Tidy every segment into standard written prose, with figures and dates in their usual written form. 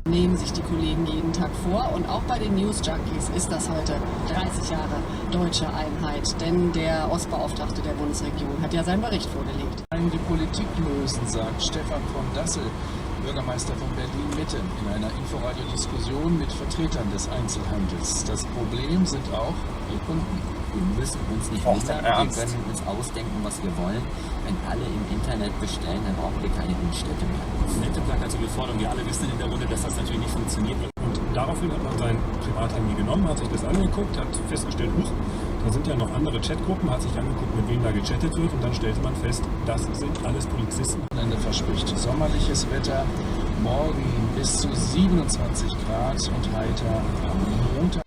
Nehmen sich die Kollegen jeden Tag vor und auch bei den News Junkies ist das heute 30 Jahre deutsche Einheit, denn der Ostbeauftragte der Bundesregierung hat ja seinen Bericht vorgelegt. Die Politik lösen, sagt Stefan von Dassel, Bürgermeister von Berlin-Mitte, in einer Inforadio-Diskussion mit Vertretern des Einzelhandels. Das Problem sind auch die Kunden. Wir müssen uns nicht wundern, wir können uns ausdenken, was wir wollen. Wenn alle im Internet bestellen, dann brauchen wir keine Innenstädte mehr. Nette plakative Forderung. Wir alle wissen in der Runde, dass das natürlich nicht funktioniert. Und daraufhin hat man sein Privathandy genommen, hat sich das angeguckt, hat festgestellt, da sind ja noch andere Chatgruppen, hat sich angeguckt, mit wem da gechattet wird und dann stellte man fest, das sind alles Polizisten. Ende verspricht sommerliches Wetter, morgen bis zu 27 Grad und heiter am Montag.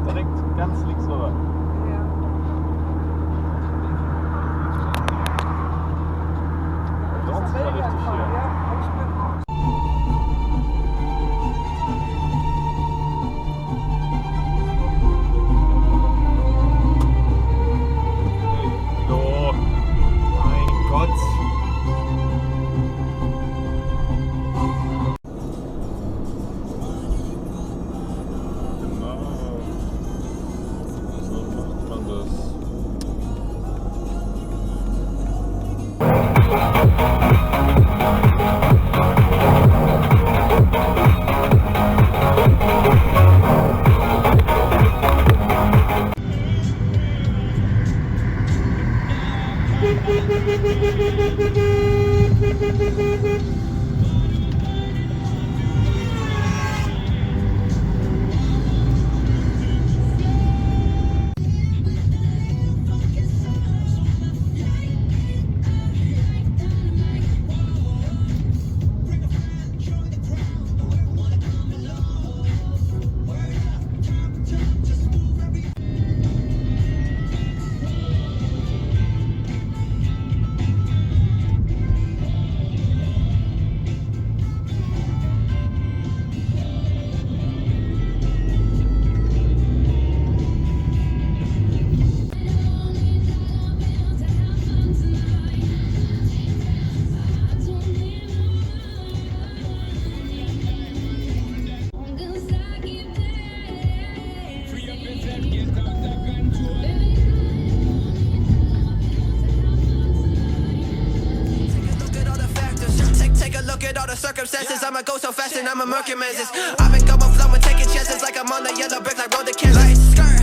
Direkt ganz links rüber. Lohnt sich ja richtig hier. Hallo. Mein Gott. Circumstances, I'ma go so fast and I'ma murk your manses. I've been going flowing, taking chances like I'm on the yellow brick, like roll the canvas.